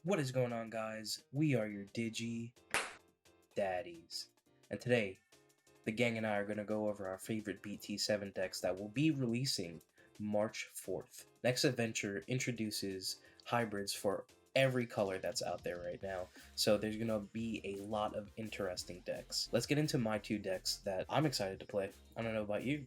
What is going on, guys? We are your Digi-daddies, and today the gang and I are going to go over our favorite BT7 decks that will be releasing March 4th. Next Adventure introduces hybrids for every color that's out there right now, so there's going to be a lot of interesting decks. Let's get into my two decks that I'm excited to play. I don't know about you.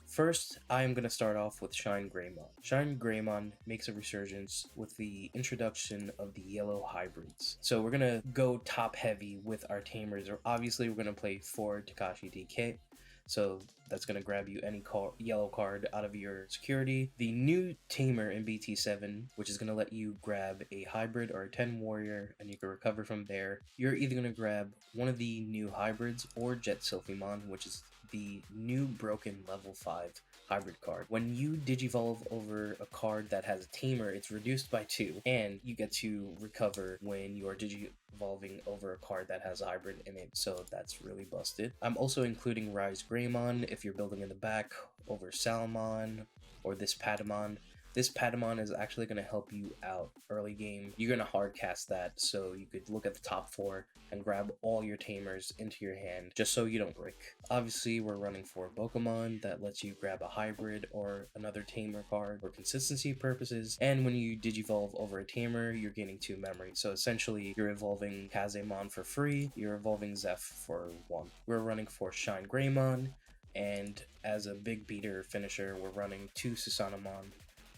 First, I am going to start off with Shine Greymon. Shine Greymon makes a resurgence with the introduction of the yellow hybrids. So we're going to go top heavy with our Tamers. Obviously, we're going to play 4 Takashi DK. So that's going to grab you any yellow card out of your security. The new Tamer in BT7, which is going to let you grab a hybrid or a 10 warrior, and you can recover from there. You're either going to grab one of the new hybrids or Jet Sylphimon, which is the new broken level 5 hybrid card. When you digivolve over a card that has a Tamer, it's reduced by 2, and you get to recover when you are digivolving over a card that has a hybrid in it, so that's really busted. I'm also including Rise Greymon if you're building in the back over Salamon or this Patamon. This Patamon is actually going to help you out early game. You're going to hard cast that, so you could look at the top 4 and grab all your Tamers into your hand, just so you don't break. Obviously, we're running 4 Pokemon that lets you grab a hybrid or another Tamer card for consistency purposes, and when you digivolve over a Tamer, you're gaining 2 memory. So essentially, you're evolving Kazemon for free, you're evolving Zeph for 1. We're running 4 Shine Greymon, and as a big beater finisher, we're running 2 Susanamon,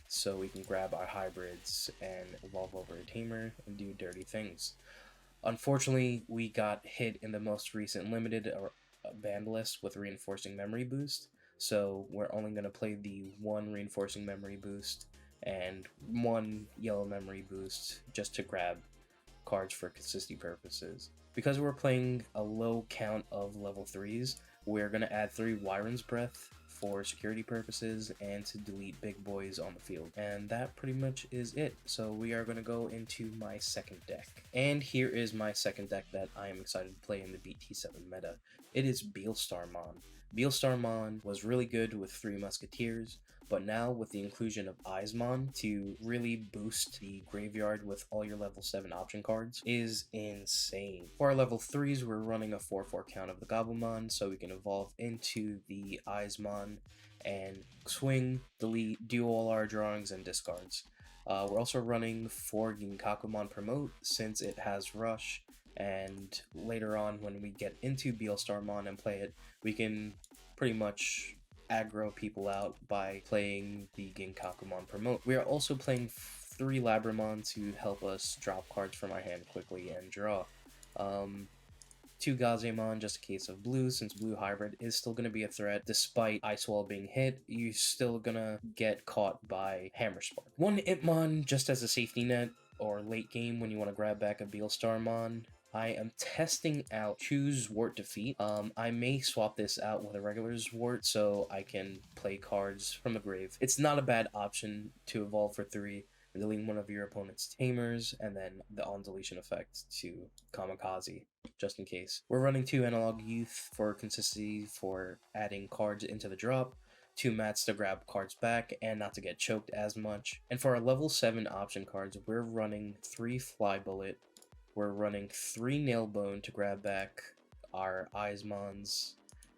so we can grab our hybrids and evolve over a Tamer and do dirty things. Unfortunately, we got hit in the most recent limited banned list with Reinforcing Memory Boost, so we're only going to play the 1 Reinforcing Memory Boost and 1 Yellow Memory Boost just to grab cards for consistency purposes. Because we're playing a low count of level 3s, we're going to add 3 Wyron's Breath for security purposes and to delete big boys on the field. And that pretty much is it. So we are going to go into my second deck. And here is my second deck that I am excited to play in the BT7 meta. It is Beelstarmon. Beelstarmon was really good with 3 Musketeers, but now with the inclusion of Eismon to really boost the graveyard with all your level 7 option cards is insane. For our level 3s, we're running a 4/4 count of the Gobblemon, so we can evolve into the Eismon and swing, delete, do all our drawings and discards. We're also running 4 Ginkakumon Promote since it has Rush, and later on when we get into Beelstarmon and play it, we can pretty much aggro people out by playing the Ginkakumon Promote. We are also playing 3 Labramon to help us drop cards from our hand quickly and draw. 2 Gazemon just in case of blue, since blue hybrid is still going to be a threat. Despite Ice Wall being hit, you're still gonna get caught by Hammer Spark. 1 Impmon just as a safety net or late game when you want to grab back a Beelstarmon. I am testing out Choose Zwart Defeat. I may swap this out with a regular Zwart so I can play cards from the grave. It's not a bad option to evolve for 3, deleting one of your opponent's Tamers, and then the on-deletion effect to Kamikaze, just in case. We're running 2 Analog Youth for consistency for adding cards into the drop, 2 mats to grab cards back and not to get choked as much. And for our level 7 option cards, we're running 3 Fly Bullet, we're running 3 Nailbone to grab back our Eismons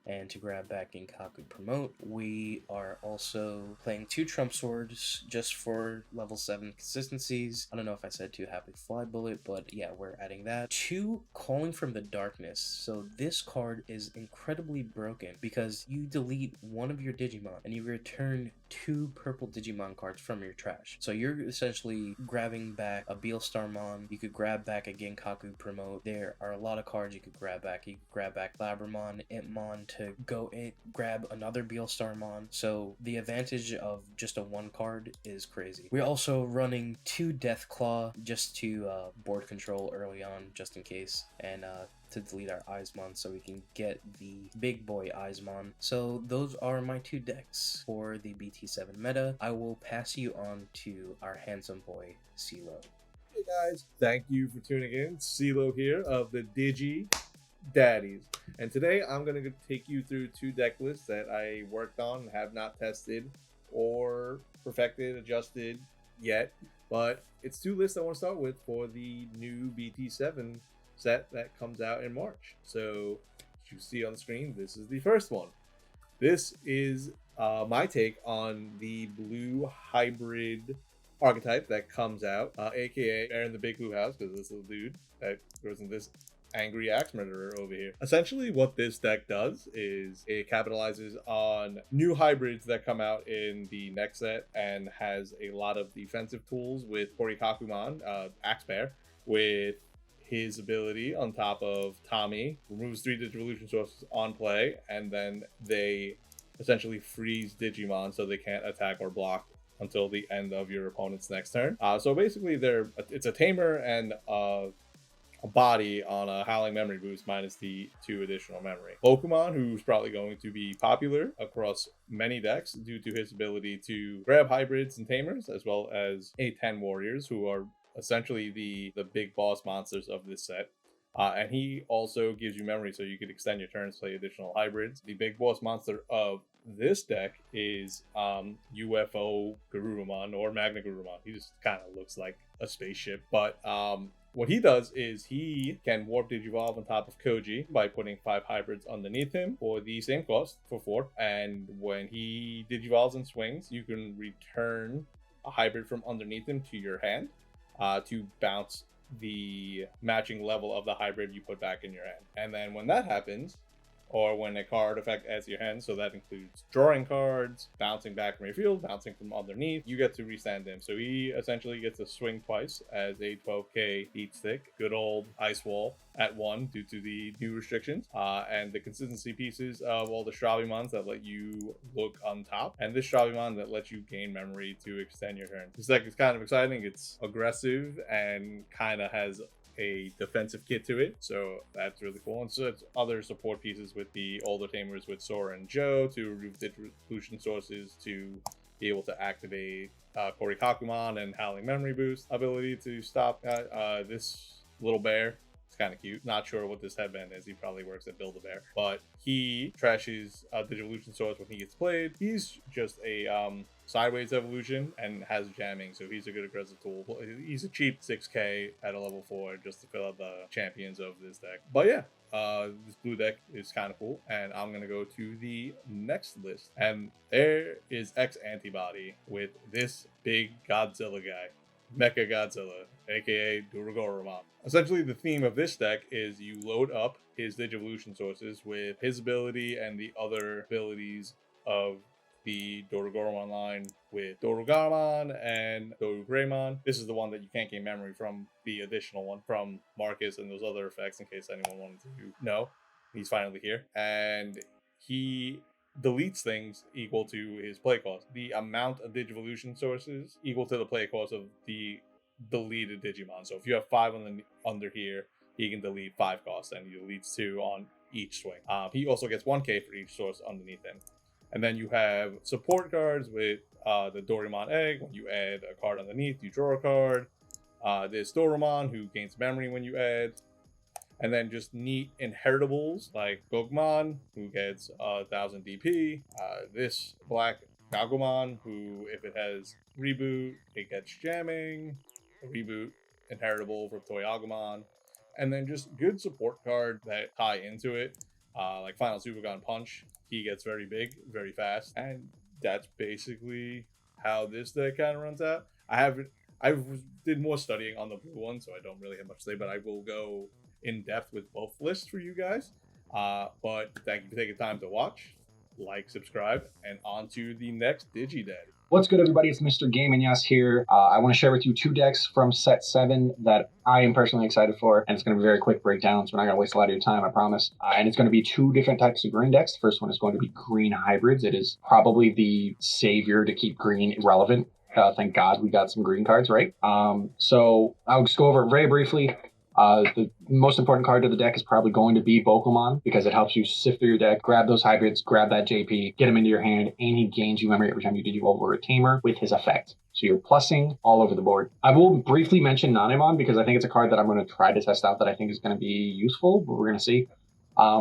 and to grab back Ginkaku Promote. We are also playing 2 Trump Swords just for level 7 consistencies. I don't know if I said 2 Happy Fly Bullet, but yeah, we're adding that. 2 Calling from the Darkness. So this card is incredibly broken because you delete one of your Digimon and you return 2 purple Digimon cards from your trash. So you're essentially grabbing back a Beelstarmon, you could grab back a Ginkaku Promote. There are a lot of cards you could grab back. You could grab back Labramon, Impmon to go in, grab another Beelstarmon. So the advantage of just a 1 card is crazy. We're also running 2 Deathclaw just to board control early on, just in case, and to delete our Eismon so we can get the big boy Eismon. So those are my 2 decks for the BT7 meta. I will pass you on to our handsome boy, CeeLo. Hey guys, thank you for tuning in. CeeLo here of the Digi Digi-daddies. And today I'm going to take you through 2 deck lists that I worked on and have not tested or perfected, adjusted yet. But it's 2 lists I want to start with for the new BT7 set that comes out in March. So as you see on the screen, this is the first one. This is my take on the blue hybrid archetype that comes out, aka Aaron the Big Blue House, because this little dude that goes in this angry axe murderer over here. Essentially what this deck does is it capitalizes on new hybrids that come out in the next set and has a lot of defensive tools with Korikakuman, Axe Bear, with his ability on top of Tommy, removes 3 Digivolution sources on play, and then they essentially freeze Digimon so they can't attack or block until the end of your opponent's next turn. So basically it's a Tamer and a body on a Howling Memory boost minus the 2 additional memory. Pokemon, who's probably going to be popular across many decks due to his ability to grab hybrids and Tamers, as well as A10 warriors, who are essentially the big boss monsters of this set. And he also gives you memory so you could extend your turns, play additional hybrids. The big boss monster of this deck is UFO Garurumon or Magna Garurumon. He just kind of looks like a spaceship. But what he does is he can warp Digivolve on top of Koji by putting 5 hybrids underneath him for the same cost, for 4. And when he Digivolves and swings, you can return a hybrid from underneath him to your hand to bounce the matching level of the hybrid you put back in your hand. And then when that happens, or when a card effect adds to your hand, so that includes drawing cards, bouncing back from your field, bouncing from underneath, you get to restand him. So he essentially gets to swing twice as a 12k heat stick, good old ice wall at 1 due to the new restrictions, and the consistency pieces of all the Stravimons that let you look on top, and this Stravimon that lets you gain memory to extend your turn. This deck is kind of exciting. It's aggressive and kind of has a defensive kit to it, so that's really cool. And so it's other support pieces with the older Tamers with Sora and Joe to remove Digivolution sources to be able to activate Korikakumon and Howling Memory Boost ability to stop this little bear. It's kind of cute. Not sure what this headband is. He probably works at Build-A-Bear, but he trashes Digivolution source when he gets played. He's just a sideways evolution and has jamming, so he's a good aggressive tool. He's a cheap 6k at a level 4 just to fill out the champions of this deck. But yeah, this blue deck is kind of cool, and I'm gonna go to the next list, and there is X Antibody with this big Godzilla guy, Mecha Godzilla, aka Duragoromon. Essentially, the theme of this deck is you load up his Digivolution sources with his ability and the other abilities of the Dorugoromon line with Dorugamon and Dorugreymon. This is the one that you can't gain memory from, the additional one from Marcus and those other effects, in case anyone wanted to know. He's finally here. And he deletes things equal to his play cost. The amount of Digivolution sources equal to the play cost of the deleted Digimon. So if you have 5 under here, he can delete 5 costs, and he deletes 2 on each swing. He also gets 1k for each source underneath him. And then you have support cards with the Doraemon Egg. When you add a card underneath, you draw a card. There's Doraemon, who gains memory when you add. And then just neat inheritables like Gogmon, who gets 1000 DP. This black Gagumon, who, if it has reboot, it gets jamming. A reboot inheritable for Toyagumon. And then just good support cards that tie into it, like Final Supergon Punch. He gets very big, very fast, and that's basically how this deck kind of runs out. I did more studying on the blue one, so I don't really have much to say, but I will go in depth with both lists for you guys. But thank you for taking time to watch, like, subscribe, and on to the next Digi-Daddy. What's good, everybody? It's Mr. Game and Yes here. I want to share with you 2 decks from set 7 that I am personally excited for, and it's going to be very quick breakdowns. We're not going to waste a lot of your time, I promise. And it's going to be 2 different types of green decks. The first one is going to be green hybrids. It is probably the savior to keep green relevant. Thank God we got some green cards, right? So I'll just go over it very briefly. The most important card to the deck is probably going to be Bokomon, because it helps you sift through your deck, grab those hybrids, grab that JP, get him into your hand, and he gains you memory every time you did you over a Tamer with his effect. So you're plussing all over the board. I will briefly mention Nanemon, because I think it's a card that I'm going to try to test out that I think is going to be useful, but we're going to see.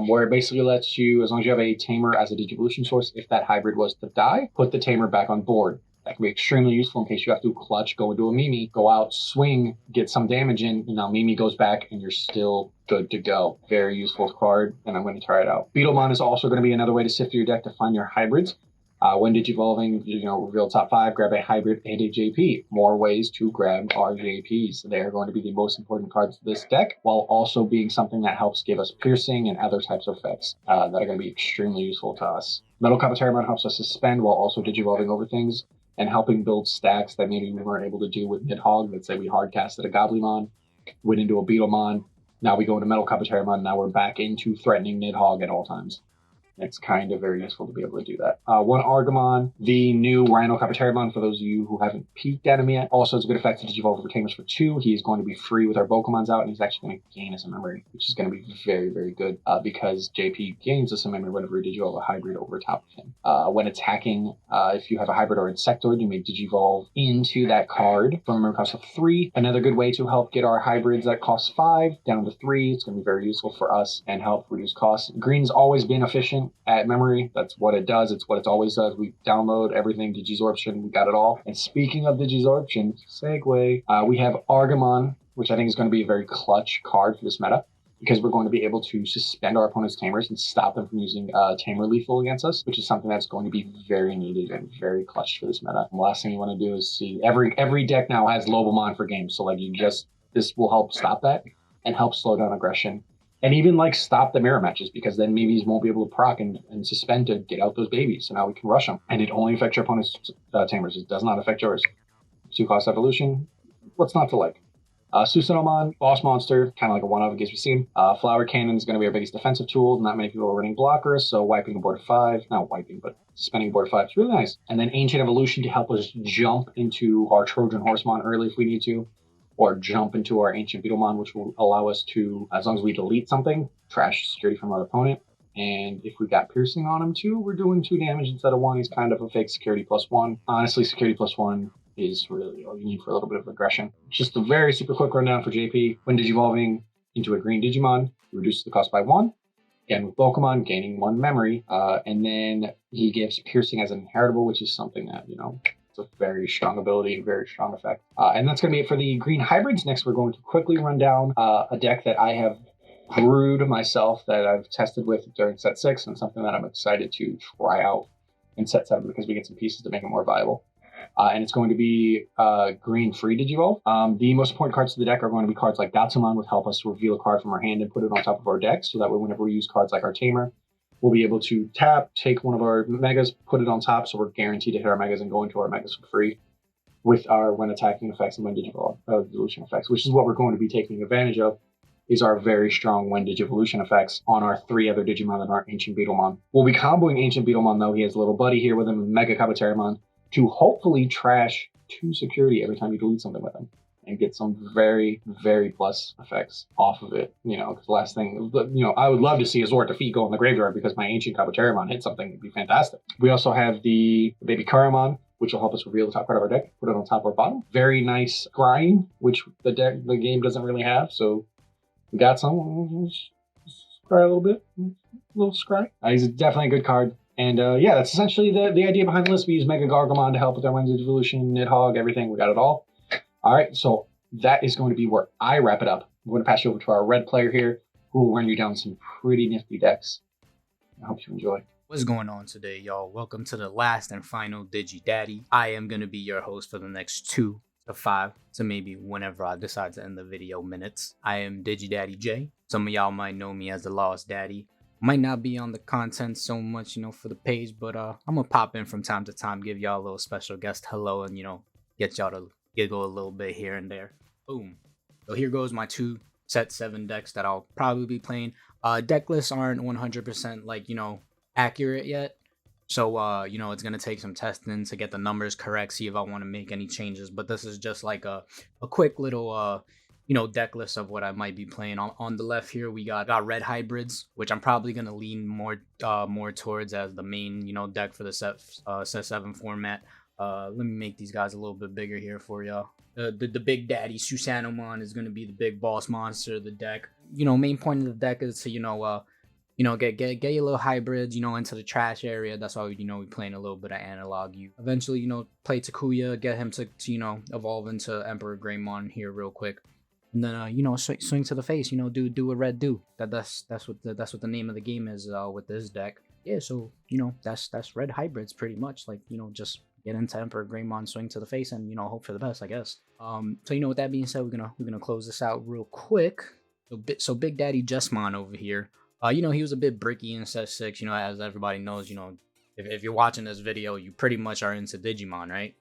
where it basically lets you, as long as you have a Tamer as a Digivolution source, if that hybrid was to die, put the Tamer back on board. That can be extremely useful in case you have to clutch, go into a Mimi, go out, swing, get some damage in, and now Mimi goes back and you're still good to go. Very useful card, and I'm going to try it out. Beetlemon is also going to be another way to sift through your deck to find your hybrids. When Digivolving, reveal top 5, grab a hybrid and a JP. More ways to grab our JPs. They are going to be the most important cards of this deck, while also being something that helps give us piercing and other types of effects that are going to be extremely useful to us. Metal Copper helps us suspend while also Digivolving over things and helping build stacks that maybe we weren't able to do with Nidhogg. Let's say we hard casted a Goblymon, went into a Beetlemon, now we go into Metal Copper, now we're back into threatening Nidhogg at all times. It's kind of very useful to be able to do that. One Argamon, the new Rhino Capaterimon, for those of you who haven't peeked at him yet. Also has a good effect to Digivolve over Tamers for 2. He is going to be free with our Pokemons out, and he's actually going to gain us a memory, which is going to be very, very good because JP gains us a memory whenever you Digivolve a hybrid over top of him. When attacking, if you have a hybrid or Insectoid, you may Digivolve into that card from a memory cost of 3. Another good way to help get our hybrids that cost 5 down to 3. It's going to be very useful for us and help reduce costs. Green's always been efficient at memory. That's what it does. It's what it always does. We download everything, Digisorption, we got it all. And speaking of Digisorption, segue, we have Argamon, which I think is going to be a very clutch card for this meta, because we're going to be able to suspend our opponent's Tamers and stop them from using Tamer lethal against us, which is something that's going to be very needed and very clutch for this meta. And the last thing you want to do is see every deck now has Lobomon for games, so like this will help stop that and help slow down aggression. And even like stop the mirror matches, because then Mimis won't be able to proc and suspend to get out those babies. So now we can rush them. And it only affects your opponent's Tamers. It does not affect yours. 2-cost evolution. What's not to like? Susanomon, boss monster, kind of like a one-of in case we see him. Flower Cannon is going to be our biggest defensive tool. Not many people are running blockers, so wiping a board of 5. Not wiping, but suspending a board of 5 is really nice. And then Ancient Evolution to help us jump into our Trojan Horsemon early if we need to, or jump into our Ancient Beetlemon, which will allow us to, as long as we delete something, trash security from our opponent. And if we got piercing on him too, we're doing 2 damage instead of 1. He's kind of a fake security +1. Honestly, security +1 is really all you need for a little bit of aggression. Just a very super quick rundown for JP. When Digivolving into a green Digimon, he reduces the cost by 1. Again, with Pokemon, gaining 1 memory. And then he gives piercing as an inheritable, which is something that, a very strong ability, very strong effect. And that's going to be it for the green hybrids. Next, we're going to quickly run down a deck that I have brewed myself, that I've tested with during set 6, and something that I'm excited to try out in set 7 because we get some pieces to make it more viable. And it's going to be green free Digivolve. The most important cards to the deck are going to be cards like Gatsumon, which help us reveal a card from our hand and put it on top of our deck, so that way whenever we use cards like our Tamer, we'll be able to tap, take one of our megas, put it on top, so we're guaranteed to hit our megas and go into our megas for free with our when attacking effects and when Digivolution effects, which is what we're going to be taking advantage of, is our very strong when Digivolution effects on our 3 other Digimon and our Ancient Beetlemon. We'll be comboing Ancient Beetlemon, though. He has a little buddy here with him, Mega Kabuterimon, to hopefully trash 2 security every time you delete something with him, and get some very, very plus effects off of it. Because the last thing, I would love to see a Zord defeat go in the graveyard because my Ancient Kabuterimon hit something. It'd be fantastic. We also have the Baby Karamon, which will help us reveal the top part of our deck, put it on top or bottom. Very nice scrying, which the game doesn't really have. So we got some. Scry a little bit. A little scry. He's definitely a good card. And yeah, that's essentially the idea behind the list. We use Mega Gargamon to help with our Wednesday Evolution, Nidhogg, everything. We got it all. All right, so that is going to be where I wrap it up. I'm going to pass you over to our red player here, who will run you down some pretty nifty decks. I hope you enjoy. What's going on today, y'all? Welcome to the last and final Digi-daddy. I am going to be your host for the next 2 to 5 to maybe whenever I decide to end the video minutes. I am Digi-daddy J. Some of y'all might know me as the Lost Daddy. Might not be on the content so much, for the page, but I'm going to pop in from time to time, give y'all a little special guest hello, and, get y'all to giggle a little bit here and there. Boom. So here goes my 2 set 7 decks that I'll probably be playing. Deck lists aren't 100% accurate yet. So, it's going to take some testing to get the numbers correct, see if I want to make any changes. But this is just like a quick little, deck list of what I might be playing. On the left here, we got red hybrids, which I'm probably going to lean more towards as the main, deck for the set 7 format. Let me make these guys a little bit bigger here for y'all. The big daddy Susanomon is going to be the big boss monster of the deck. Main point of the deck is to, you know, get your little hybrids, you know, into the trash area. That's why we playing a little bit of analog. You eventually, you know, play Takuya, get him to you know, evolve into Emperor Greymon here real quick. And then you know, swing to the face, you know, do a red do. That's what the name of the game is with this deck. Yeah, so you know, that's red hybrids pretty much. Like, you know, just get into Emperor Greymon, swing to the face, and you know, hope for the best, I guess. So you know, with that being said, we're gonna close this out real quick. So Big Daddy Jesmon over here. You know, he was a bit bricky in set 6, you know, as everybody knows, you know, if you're watching this video, you pretty much are into Digimon, right?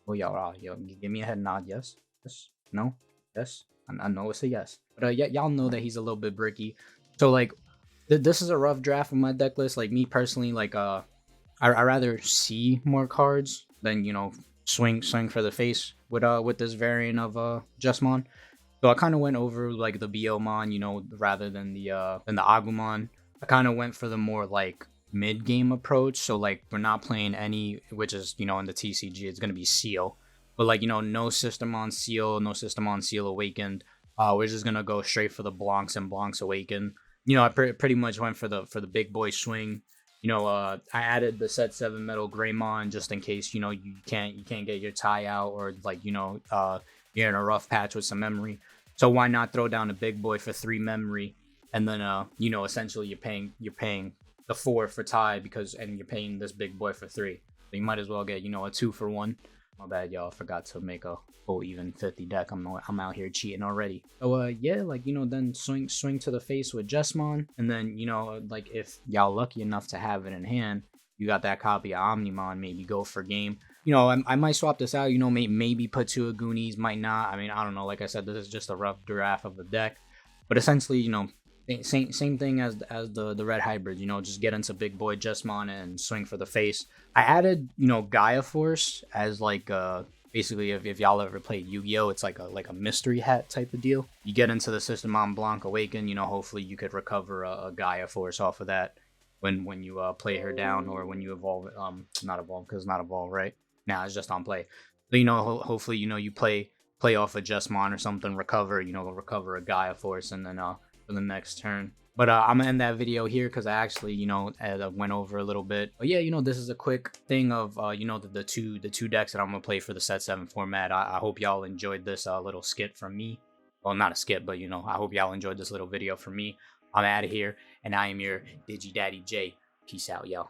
Oh, yo, give me a head nod, yes? Yes? No? Yes? I know it's a yes. But yeah, y'all know that he's a little bit bricky. So, like, this is a rough draft of my deck list. Like, me personally, like, I rather see more cards than, you know, swing for the face with this variant of Jesmon. So I kind of went over like the Biomon, you know, rather than the Agumon. I kind of went for the more like mid-game approach. So like we're not playing any, which is, you know, in the TCG, it's gonna be Seal, but like, you know, no System on Seal, no System on Seal Awakened. We're just gonna go straight for the Blancs and Blancs Awakened. You know, I pretty much went for the big boy swing. You know, I added the set 7 Metal Greymon just in case, you know, you can't get your tie out, or like, you know, you're in a rough patch with some memory. So why not throw down a big boy for 3 memory, and then you know, essentially you're paying the 4 for tie, and you're paying this big boy for 3. So you might as well get, you know, a 2 for 1. My bad, y'all. Forgot to make a full even 50 deck. I'm out here cheating already. So yeah, like, you know, then swing to the face with Jesmon, and then, you know, like if y'all lucky enough to have it in hand, you got that copy of Omnimon, maybe go for game. You know, I might swap this out, you know, maybe put 2 Agoonies, might not. I mean, I don't know. Like I said, this is just a rough draft of the deck. But essentially, you know, same thing as the red hybrids, you know, just get into big boy Jesmon and swing for the face. I added, you know, Gaia Force as like basically if y'all ever played Yu-Gi-Oh, it's like a mystery hat type of deal. You get into the System on Blanc Awaken, you know, hopefully you could recover a Gaia Force off of that when you play her down, or when you evolve, not evolve, because not evolve, right? Nah, it's just on play. So, you know, hopefully, you know, you play off a Jesmon or something, recover a Gaia Force, and then for the next turn. But I'm gonna end that video here because I actually, you know, went over a little bit. But yeah, you know, this is a quick thing of you know, the two decks that I'm gonna play for the set 7 format. I hope y'all enjoyed this little skit from me. Well, not a skit, but you know, I hope y'all enjoyed this little video from me. I'm out of here, and I am your Digi-Daddy J. Peace out, y'all.